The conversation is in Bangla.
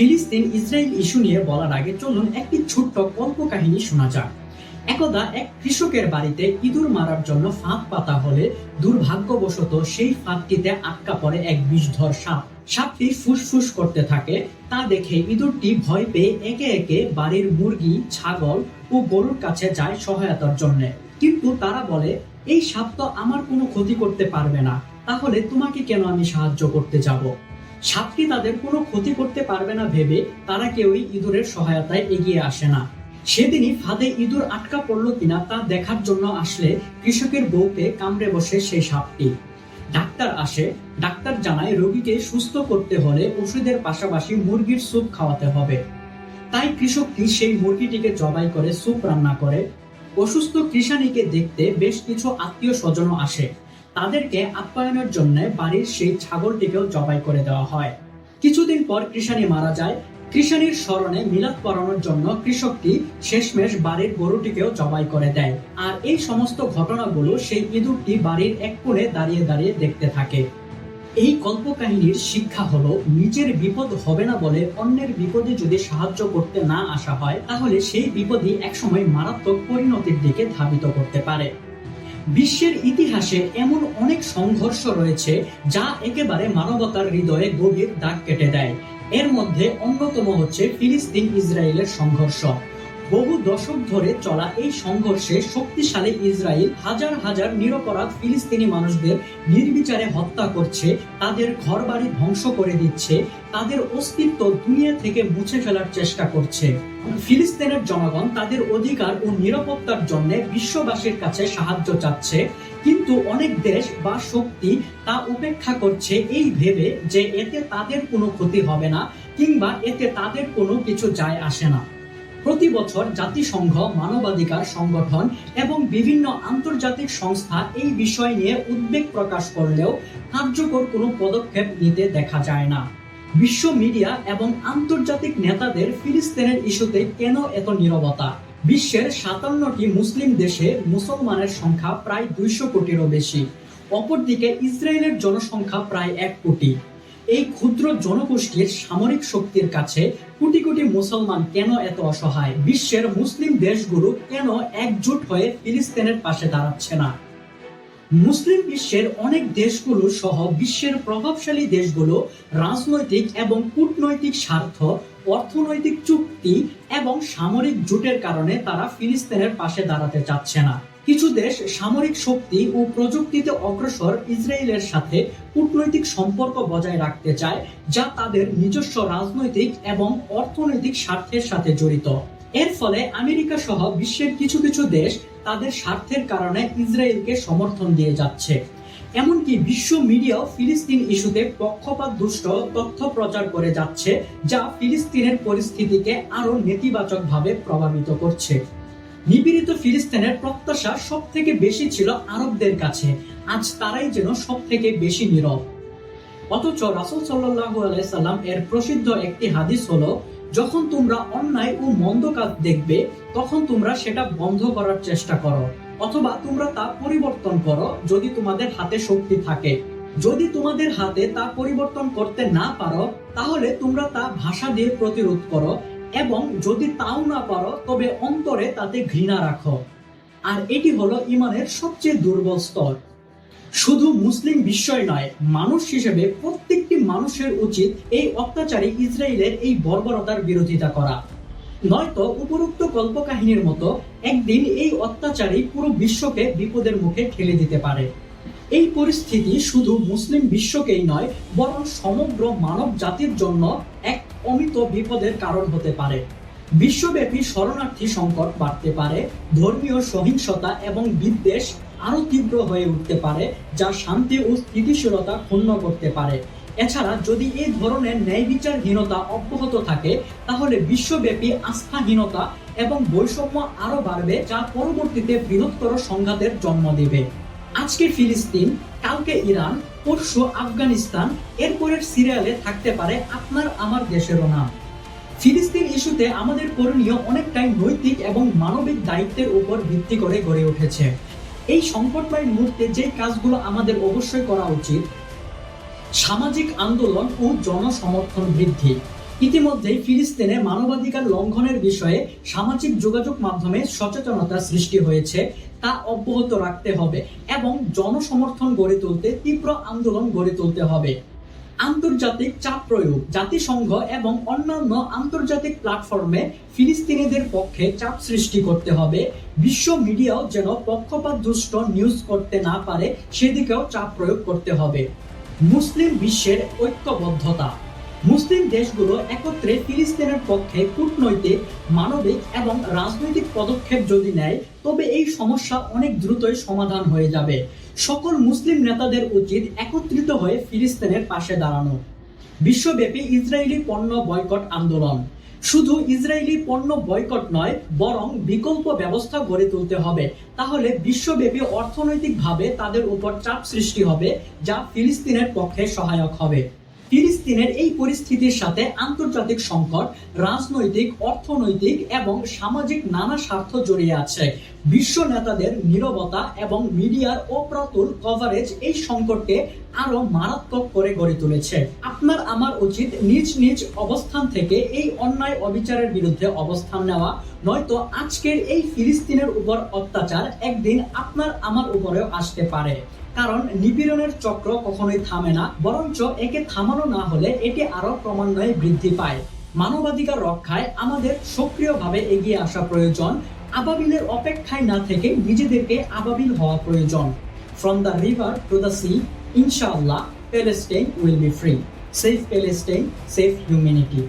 ফিলিস্তিন ইসরায়েল ইস্যু নিয়ে বলার আগে চলুন একটি ছোট্ট কল্প কাহিনী শোনা যাক। একদা এক কৃষকের বাড়িতে ইঁদুর মারার জন্য ফাঁদ পাতা হলে দুর্ভাগ্যবশত সেই ফাঁদটিতে আটকা পড়ে এক বিষধর সাপ। সাপটি ফুসফুস করতে থাকে। তা দেখে ইঁদুরটি ভয় পেয়ে একে একে বাড়ির মুরগি, ছাগল ও গরুর কাছে যায় সহায়তার জন্য। কিন্তু তারা বলে, এই সাপ তো আমার কোনো ক্ষতি করতে পারবে না, তাহলে তোমাকে কেন আমি সাহায্য করতে যাব? সাপটি তাদের কোনো ক্ষতি করতে পারবে না ভেবে তারা কেউই ইঁদুরের সহায়তায় এগিয়ে আসে না। সেদিনই ফাঁদে ইঁদুর আটকা পড়লো কিনা তা দেখার জন্য আসলে কৃষকের বউকে কামড়ে বসে সেই সাপটি। ডাক্তার আসে। ডাক্তার জানায় রোগীকে সুস্থ করতে হলে ওষুধের পাশাপাশি মুরগির স্যুপ খাওয়াতে হবে। তাই কৃষকটি সেই মুরগিটিকে জবাই করে স্যুপ রান্না করে। অসুস্থ কৃষাণীকে দেখতে বেশ কিছু আত্মীয় স্বজনও আসে। তাদেরকে আপ্যায়নের জন্য বাড়ির সেই ছাগলটিকেও জবাই করে দেওয়া হয়। কিছুদিন পর কৃষাণী মারা যায়। কৃষাণীর স্মরণে মিলাদ পড়ানোর জন্য কৃষকটি শেষমেশ বাড়ির গরুটিকেও জবাই করে দেয়। আর এই সমস্ত ঘটনাগুলো সেই ইঁদুরটি বাড়ির এক কোণে দাঁড়িয়ে দাঁড়িয়ে দেখতে থাকে। এই কল্পকাহিনীর শিক্ষা হলো, নিজের বিপদ হবে না বলে অন্যের বিপদে যদি সাহায্য করতে না আসা হয়, তাহলে সেই বিপদই একসময় মারাত্মক পরিণতির দিকে ধাবিত করতে পারে। বিশ্বের ইতিহাসে এমন অনেক সংঘর্ষ রয়েছে যা একেবারে মানবতার হৃদয়ে গভীর দাগ কেটে দেয়। এর মধ্যে অন্যতম হচ্ছে ফিলিস্তিন ইসরায়েলের সংঘর্ষ। বহু দশক ধরে চলা এই সংঘর্ষে শক্তিশালী ইসরায়েল হাজার হাজার নিরপরাধ ফিলিস্তিনি মানুষদের নির্বিচারে হত্যা করছে, তাদের ঘরবাড়ি ধ্বংস করে দিচ্ছে, তাদের অস্তিত্ব দুনিয়া থেকে মুছে ফেলার চেষ্টা করছে। ফিলিস্তিনের জনগণ তাদের অধিকার ও নিরাপত্তার জন্য বিশ্ববাসীর কাছে সাহায্য চাচ্ছে, কিন্তু অনেক দেশ বা শক্তি তা উপেক্ষা করছে এই ভেবে যে এতে তাদের কোনো ক্ষতি হবে না কিংবা এতে তাদের কোনো কিছু যায় আসে না। প্রতি বছর জাতিসংঘ, মানবাধিকার সংগঠন এবং বিভিন্ন আন্তর্জাতিক সংস্থা এই বিষয় নিয়ে উদ্বেগ প্রকাশ করলেও কার্যকর কোনো পদক্ষেপ নিতে দেখা যায় না। বিশ্ব মিডিয়া এবং আন্তর্জাতিক নেতাদের ফিলিস্তিনের ইস্যুতে কেন এত নীরবতা? বিশ্বের 57টি মুসলিম দেশে মুসলমানের সংখ্যা প্রায় 200 কোটিরও বেশি। অপরদিকে ইসরায়েলের জনসংখ্যা প্রায় 1 কোটি। এই ক্ষুদ্র জনগোষ্ঠীর সামরিক শক্তির কাছে কোটি কোটি মুসলমান কেন এত অসহায়? বিশ্বের মুসলিম দেশগুলো কেন একজোট হয়ে ফিলিস্তিনের পাশে দাঁড়াচ্ছে না? মুসলিম বিশ্বের অনেক দেশগুলো সহ বিশ্বের প্রভাবশালী দেশগুলো রাজনৈতিক এবং কূটনৈতিক স্বার্থ, অর্থনৈতিক চুক্তি এবং সামরিক জোটের কারণে তারা ফিলিস্তিনের পাশে দাঁড়াতে চাচ্ছে না। কিছু দেশ সামরিক শক্তি ও প্রযুক্তিতে অগ্রসর ইসরায়েলের সাথে কূটনৈতিক সম্পর্ক বজায় রাখতে চায়, যা তাদের নিজস্ব রাজনৈতিক এবং অর্থনৈতিক স্বার্থের সাথে জড়িত। এর ফলে আমেরিকা সহ বিশ্বের কিছু কিছু দেশ তাদের স্বার্থের কারণে ইসরায়েলকে সমর্থন দিয়ে যাচ্ছে। এমনকি বিশ্ব মিডিয়াও ফিলিস্তিন ইস্যুতে পক্ষপাত দুষ্ট তথ্য প্রচার করে যাচ্ছে, যা ফিলিস্তিনের পরিস্থিতিকে আরো নেতিবাচকভাবে প্রভাবিত করছে। নিপীড়িত ফিলিস্তিনের প্রত্যাশা সব থেকে বেশি ছিল আরবদের কাছে, আজ তারাই যেন সব থেকে বেশি নীরব। অথচ রাসূল সাল্লাল্লাহু আলাইহি সাল্লাম এর প্রসিদ্ধ একটি হাদিস হলো, যখন তোমরা অন্যায় ও মন্দ কাজ দেখবে তখন তোমরা সেটা বন্ধ করার চেষ্টা করো, অথবা তোমরা তা পরিবর্তন করো যদি তোমাদের হাতে শক্তি থাকে। যদি তোমাদের হাতে তা পরিবর্তন করতে না পারো, তাহলে তোমরা তা ভাষা দিয়ে প্রতিরোধ করো, এবং যদি তাও না পারো তবে অন্তরে তাতে ঘৃণা রাখো। আর এটি হলো ঈমানের সবচেয়ে দুর্বল স্তর। শুধু মুসলিম বিশ্বই নয়, মানুষ হিসেবে প্রত্যেকটি মানুষের উচিত এই অত্যাচারী ইসরায়েলের এই বর্বরতার বিরোধিতা করা। নয়তো উপরোক্ত কল্পকাহিনীর মতো একদিন এই অত্যাচারী পুরো বিশ্বকে বিপদের মুখে ঠেলে দিতে পারে। এই পরিস্থিতি শুধু মুসলিম বিশ্বকেই নয়, বরং সমগ্র মানব জাতির জন্য এক অমিত বিপদের কারণ হতে পারে। বিশ্বব্যাপী শরণার্থী সংকট বাড়তে পারে, ধর্মীয় সহিংসতা এবং বিদ্বেষ আরো তীব্র হয়ে উঠতে পারে, যা শান্তি ও স্থিতিশীলতা ক্ষুণ্ণ করতে পারে। এছাড়া যদি এই ধরনের ন্যায় বিচারহীনতা অব্যাহত থাকে, তাহলে বিশ্বব্যাপী আস্থাহীনতা এবং বৈষম্য আরো বাড়বে, যা পরবর্তীতে বৃহত্তর সংঘাতের জন্ম দেবে। আজকে ফিলিস্তিন, কালকে ইরান, পরশু আফগানিস্তান, এরপরের সিরিয়ালে থাকতে পারে আপনার আমার দেশেরও নাম। ফিলিস্তিন ইস্যুতে আমাদের করণীয় অনেকটাই নৈতিক এবং মানবিক দায়িত্বের উপর ভিত্তি করে গড়ে উঠেছে। এই সংকটময় মুহূর্তে যে কাজগুলো আমাদের অবশ্যই করা উচিত: সামাজিক আন্দোলন ও জনসমর্থন বৃদ্ধি, ইতিমধ্যেই ফিলিস্তিনে মানবাধিকার লঙ্ঘনের বিষয়ে সামাজিক যোগাযোগ মাধ্যমে সচেতনতা সৃষ্টি হয়েছে, তা অব্যাহত রাখতে হবে এবং জনসমর্থন গড়ে তুলতে তীব্র আন্দোলন গড়ে তুলতে হবে। আন্তর্জাতিক চাপ প্রয়োগ, জাতিসংঘ এবং অন্যান্য আন্তর্জাতিক প্ল্যাটফর্মে ফিলিস্তিনিদের পক্ষে চাপ সৃষ্টি করতে হবে। বিশ্ব মিডিয়াও যেন পক্ষপাত দুষ্ট নিউজ করতে না পারে সেদিকেও চাপ প্রয়োগ করতে হবে। মুসলিম বিশ্বের ঐক্যবদ্ধতা, মুসলিম দেশগুলো একত্রে ফিলিস্তিনের পক্ষে কূটনৈতিক, মানবিক এবং রাজনৈতিক পদক্ষেপ যদি নেয় তবে এই সমস্যা অনেক দ্রুতই সমাধান হয়ে যাবে। সকল মুসলিম নেতাদের উচিত একত্রিত হয়ে ফিলিস্তিনের পাশে দাঁড়ানো। বিশ্বব্যাপী ইসরায়েলি পণ্য বয়কট আন্দোলন, শুধু ইসরায়েলি পণ্য বয়কট নয় বরং বিকল্প ব্যবস্থা গড়ে তুলতে হবে, তাহলে বিশ্বব্যাপী অর্থনৈতিকভাবে তাদের উপর চাপ সৃষ্টি হবে যা ফিলিস্তিনের পক্ষে সহায়ক হবে। ফিলিস্তিনের এই পরিস্থিতির সাথে আন্তর্জাতিক সংকট, রাজনৈতিক, অর্থনৈতিক এবং সামাজিক নানা স্বার্থ জড়িয়ে আছে। বিশ্ব নেতাদের নীরবতা এবং মিডিয়ার অপ্রতুল কভারেজ এই সংকটকে আরো মারাত্মক করে গড়ে তুলেছে। আপনার আমার উচিত নিজ নিজ অবস্থান থেকে এই অন্যায় অবিচারের বিরুদ্ধে অবস্থান নেওয়া, নয়তো আজকের এই ফিলিস্তিনের উপর অত্যাচার একদিন আপনার আমার উপরেও আসতে পারে। কারণ নিপীড়নের চক্র কখনোই থামে না, বরঞ্চ একে থামানো না হলে এটি আরো ক্রমান্বয়ে বৃদ্ধি পায়। মানবাধিকার রক্ষায় আমাদের সক্রিয়ভাবে এগিয়ে আসা প্রয়োজন। আবাবিলের অপেক্ষায় না থেকে নিজেদেরকে আবাবিল হওয়া প্রয়োজন। From the river to the sea, ইনশাআল্লাহ Palestine will be free. Safe Palestine, safe humanity.